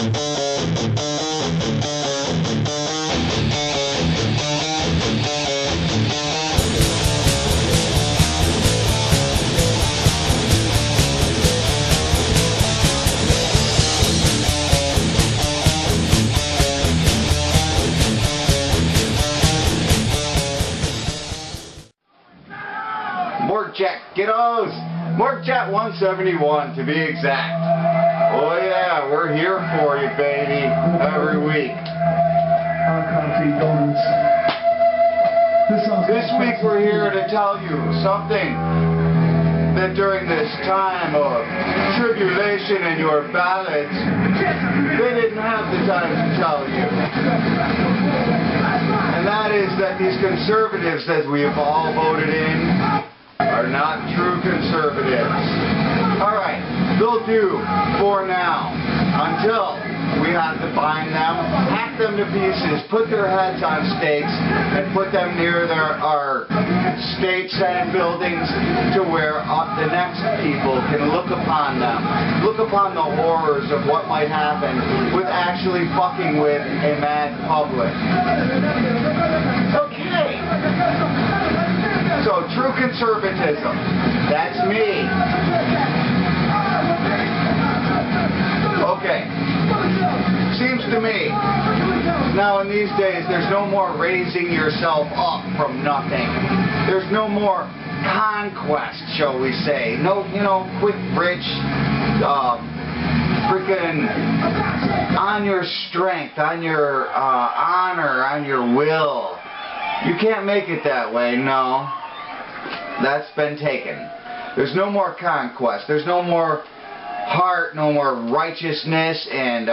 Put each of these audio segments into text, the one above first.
Morgue Jet, kiddos! Morgue Jet 171 to be exact. Oh yeah, we're here for you, baby, every week. This week we're here to tell you something that during this time of tribulation in your ballads, they didn't have the time to tell you. And that is that these conservatives that we have all voted in are not true conservatives. Alright, they'll do for now until we have to bind them, hack them to pieces, put their heads on stakes, and put them near our state senate buildings to where the next people can look upon them, look upon the horrors of what might happen with actually fucking with a mad public. Okay. So, true conservatism, that's me. Okay. Seems to me, now in these days, there's no more raising yourself up from nothing. There's no more conquest, shall we say. No, quick, rich, freaking on your strength, on your honor, on your will. You can't make it that way, no. That's been taken. There's no more conquest. There's no more heart, no more righteousness and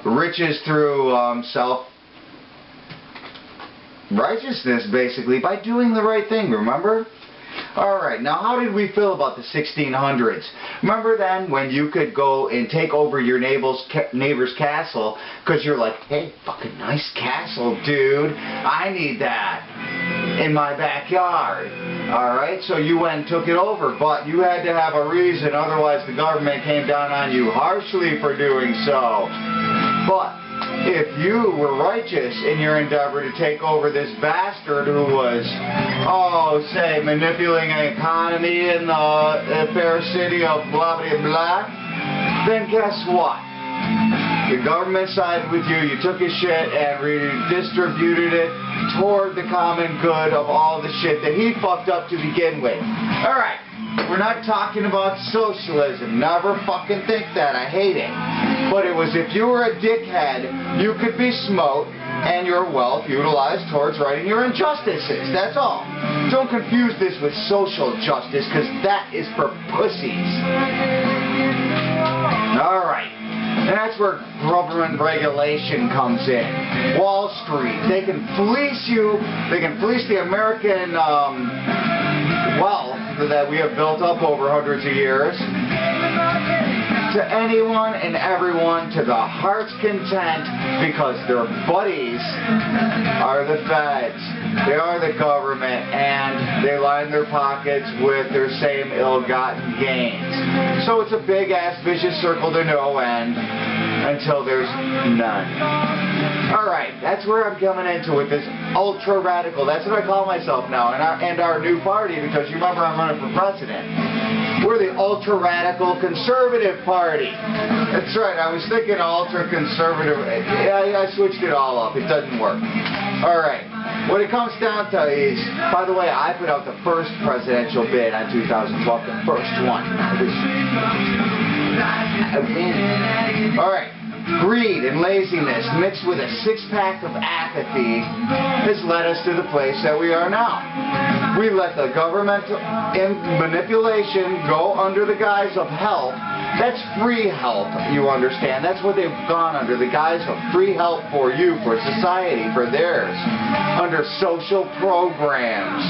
riches through self-righteousness, basically, by doing the right thing, remember? Alright, now how did we feel about the 1600s? Remember then when you could go and take over your neighbor's castle because you're like, hey, fucking nice castle, dude. I need that in my backyard. Alright, so you went and took it over, but you had to have a reason, otherwise the government came down on you harshly for doing so. But if you were righteous in your endeavor to take over this bastard who was, say, manipulating an economy in the fair city of blah blah blah, then guess what? The government sided with you, you took his shit and redistributed it toward the common good of all the shit that he fucked up to begin with. Alright, we're not talking about socialism. Never fucking think that. I hate it. But it was if you were a dickhead, you could be smote and your wealth utilized towards righting your injustices. That's all. Don't confuse this with social justice, because that is for pussies. Alright. And that's where government regulation comes in. Wall Street. They can fleece you. They can fleece the American wealth that we have built up over hundreds of years to anyone and everyone to the heart's content, because their buddies are the feds. They are the government, and they line their pockets with their same ill-gotten gains. So it's a big-ass vicious circle to no end until there's none. Alright, that's where I'm coming into with this ultra-radical. That's what I call myself now, and our new party, because you remember I'm running for president. We're the ultra-radical conservative party. That's right, I was thinking ultra-conservative. I switched it all up. It doesn't work. Alright, what it comes down to is, by the way, I put out the first presidential bid on 2012, the first one. Alright, greed and laziness mixed with a six-pack of apathy has led us to the place that we are now. We let the government manipulation go under the guise of help. That's free help, you understand. That's what they've gone under, the guise of free help for you, for society, for theirs, under social programs.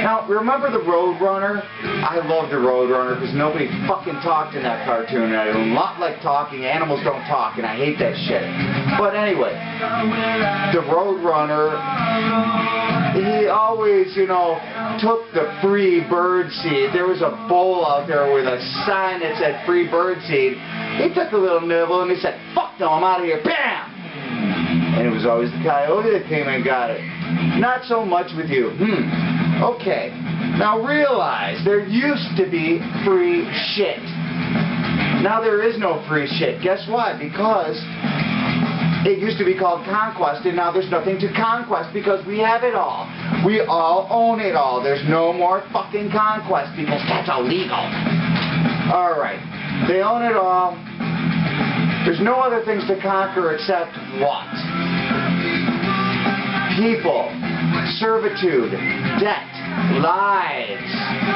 Now, remember the Roadrunner? I love the Roadrunner because nobody fucking talked in that cartoon. I do not like talking. Animals don't talk, and I hate that shit. But anyway, the Roadrunner, he always, took the free bird seed. There was a bowl out there with a sign that said free bird seed, He took a little nibble and he said, fuck no, I'm out of here. Bam! And it was always the coyote that came and got it. Not so much with you. Okay. Now realize there used to be free shit. Now there is no free shit. Guess why? Because it used to be called conquest, and now there's nothing to conquest because we have it all. We all own it all. There's no more fucking conquest because that's illegal. Alright. They own it all. There's no other things to conquer except what? People, servitude, debt, lives.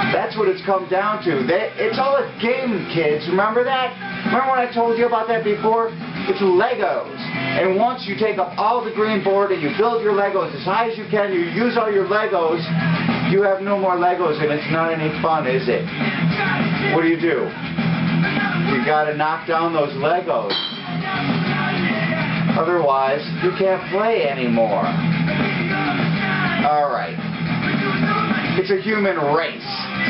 That's what it's come down to. It's all a game, kids. Remember that? Remember when I told you about that before? It's Legos. And once you take up all the green board and you build your Legos as high as you can, you use all your Legos, you have no more Legos and it's not any fun, is it? What do? You gotta knock down those Legos. Otherwise, you can't play anymore. Alright. It's a human race.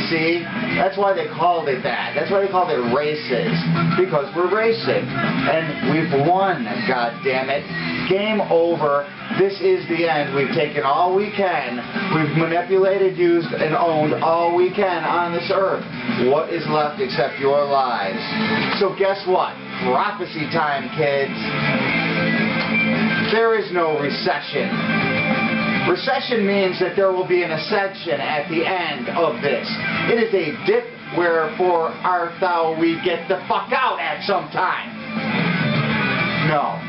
See? That's why they called it that. That's why they called it races. Because we're racing. And we've won, goddammit. Game over. This is the end. We've taken all we can. We've manipulated, used, and owned all we can on this earth. What is left except your lives? So guess what? Prophecy time, kids. There is no recession. Recession means that there will be an ascension at the end of this. It is a dip wherefore art thou we get the fuck out at some time. No.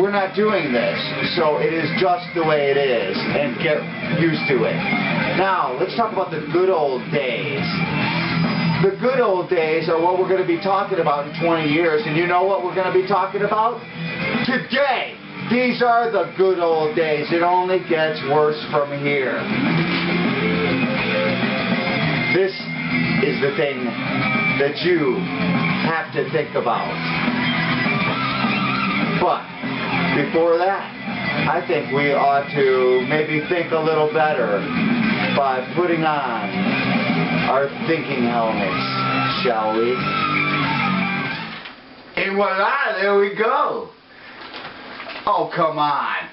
We're not doing this, so it is just the way it is, and get used to it. Now, let's talk about the good old days. The good old days are what we're going to be talking about in 20 years, and you know what we're going to be talking about? Today! These are the good old days. It only gets worse from here. This is the thing that you have to think about. But before that, I think we ought to maybe think a little better by putting on our thinking helmets, shall we? And voila, there we go. Oh, come on.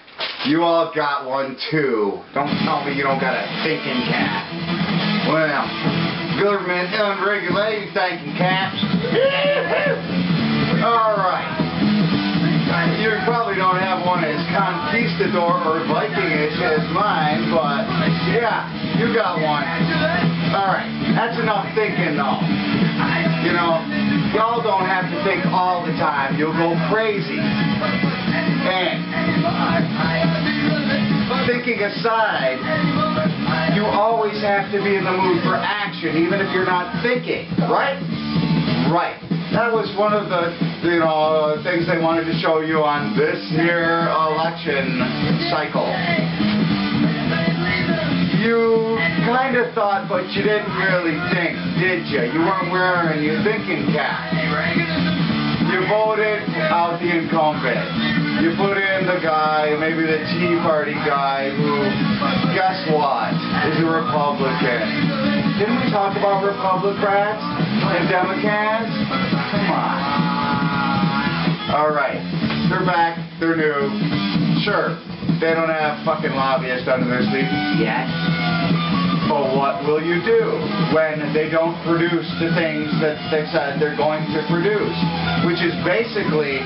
You all got one, too. Don't tell me you don't got a thinking cap. Well, government unregulated thinking caps. Alright. You probably don't have one as conquistador or Viking-ish as mine, but yeah, you got one. Alright, that's enough thinking, though. You know, y'all don't have to think all the time. You'll go crazy. And thinking aside, you always have to be in the mood for action, even if you're not thinking, right? Right. That was one of the, things they wanted to show you on this near election cycle. You kind of thought, but you didn't really think, did you? You weren't wearing your thinking cap. You voted out the incumbent. You put in the guy, maybe the Tea Party guy, who, guess what, is a Republican. Didn't we talk about Republicans and Democrats? Come on. Alright, they're back, they're new. Sure, they don't have fucking lobbyists under their sleeves yet. But what will you do when they don't produce the things that they said they're going to produce? Which is basically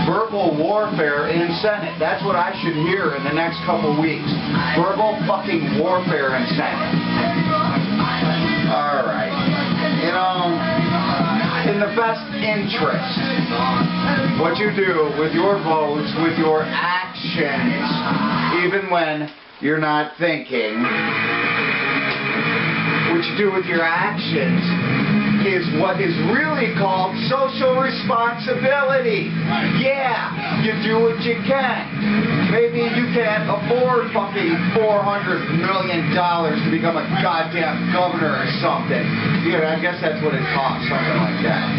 verbal warfare in Senate. That's what I should hear in the next couple weeks. Verbal fucking warfare in Senate. Alright. In the best interest, what you do with your votes, with your actions, even when you're not thinking, what you do with your actions is what is really called social responsibility. Yeah, you do what you can. Maybe you can't afford fucking $400 million to become a goddamn governor or something. Yeah, I guess that's what it costs, something like that.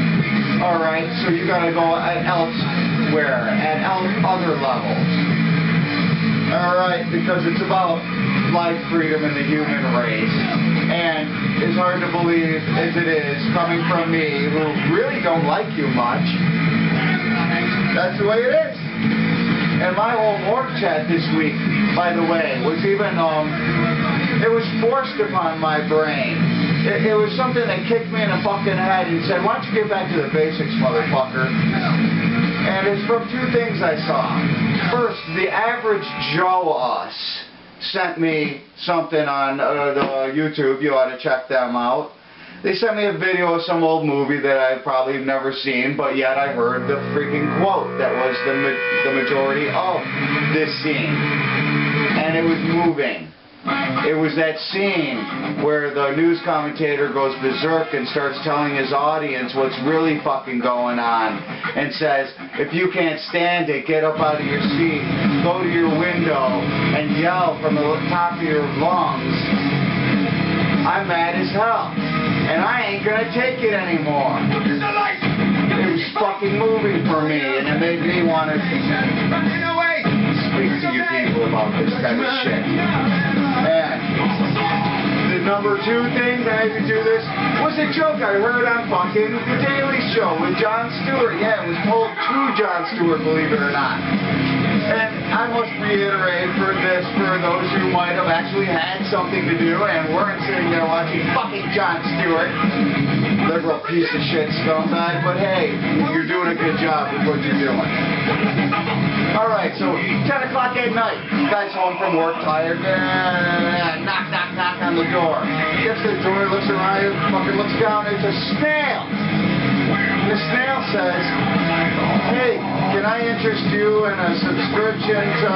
Alright, so you gotta go elsewhere, at other levels. Alright, because it's about life, freedom, and the human race. And as hard to believe as it is, coming from me, who really don't like you much, that's the way it is. And my whole Morgue chat this week, by the way, was even, it was forced upon my brain. It was something that kicked me in the fucking head and said, why don't you get back to the basics, motherfucker? And it's from two things I saw. First, the average Joe us sent me something on the YouTube. You ought to check them out. They sent me a video of some old movie that I probably have never seen, but yet I heard the freaking quote that was the majority of this scene. And it was moving. It was that scene where the news commentator goes berserk and starts telling his audience what's really fucking going on and says, if you can't stand it, get up out of your seat, go to your window and yell from the top of your lungs, I'm mad as hell, and I ain't gonna take it anymore. It was fucking moving for me, and it made me want to speak to you people about this kind of shit. And the number two thing that made me do this was a joke I heard on fucking The Daily Show with Jon Stewart. Yeah, it was told to Jon Stewart, believe it or not. And I must reiterate for those who might have actually had something to do and weren't sitting there watching fucking Jon Stewart, liberal piece of shit scumbag, but hey, you're doing a good job with what you're doing. Alright, so 10 o'clock at night, guy's home from work, tired, knock, knock, knock on the door. Gets to the door, looks around, fucking looks down, it's a snail. And the snail says, hey, can I interest you in a subscription to...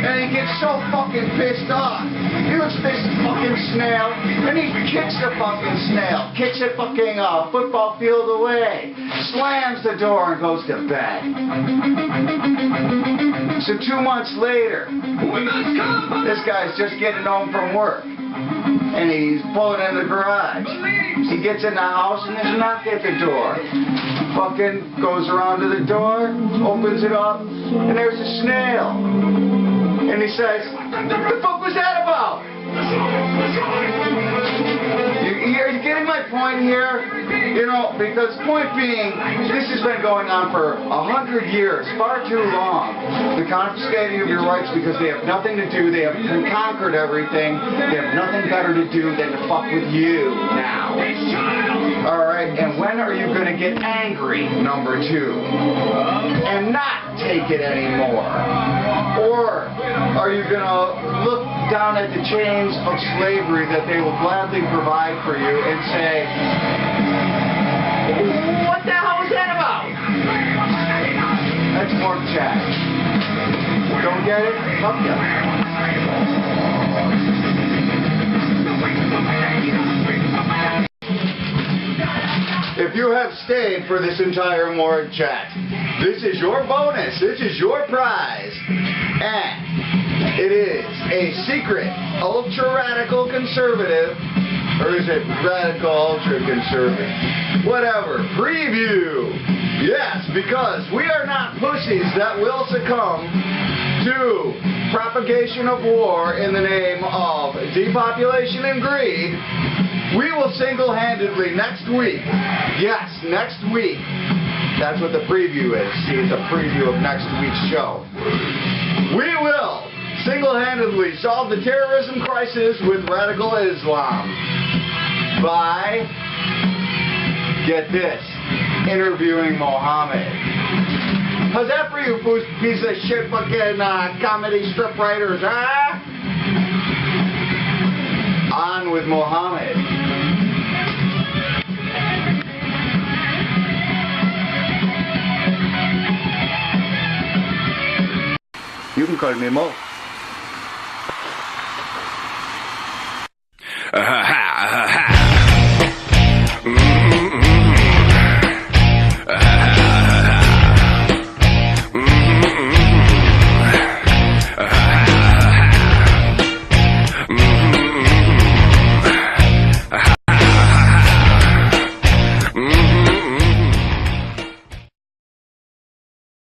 And he gets so fucking pissed off. He looks at this fucking snail, and he kicks the fucking snail. Kicks it fucking a football field away. Slams the door and goes to bed. So 2 months later, this guy's just getting home from work. And he's pulling in the garage. He gets in the house and there's a knock at the door. Fucking goes around to the door, opens it up, and there's a snail. And he says, what the fuck was that about? Are you getting my point here? You know, because point being, this has been going on for 100 years, far too long. The confiscating of your rights because they have nothing to do, they have conquered everything, they have nothing better to do than to fuck with you now. Alright, and when are you going to get angry, number two, and not take it anymore? Or are you going to look down at the chains of slavery that they will gladly provide for you and say, what the hell was that about? That's Morgue chat. Don't get it? Fuck ya. If you have stayed for this entire Morgue chat, this is your bonus. This is your prize. And it is a secret, ultra-radical conservative, or is it radical ultra-conservative? Whatever. Preview. Yes, because we are not pussies that will succumb to propagation of war in the name of depopulation and greed. We will single-handedly next week, yes, next week, that's what the preview is. See, it's a preview of next week's show. We will single-handedly solve the terrorism crisis with radical Islam by, get this, interviewing Mohammed. How's that for you, piece of shit fucking comedy strip writers, huh? On with Mohammed. You can call me Mo.